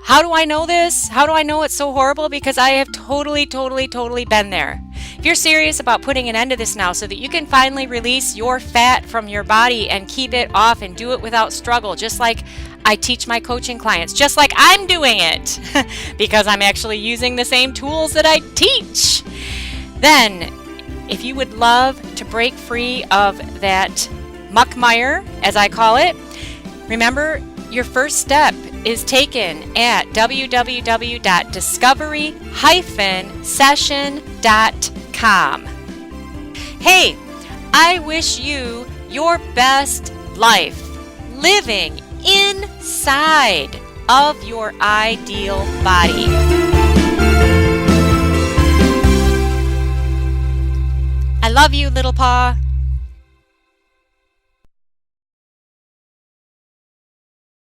How do I know this? How do I know it's so horrible? Because I have totally been there. If you're serious about putting an end to this now so that you can finally release your fat from your body and keep it off and do it without struggle, just like I teach my coaching clients, just like I'm doing it, because I'm actually using the same tools that I teach, then if you would love to break free of that muckmire, as I call it, remember, your first step is taken at www.discovery-session.com. Hey, I wish you your best life, living inside of your ideal body. I love you, little paw.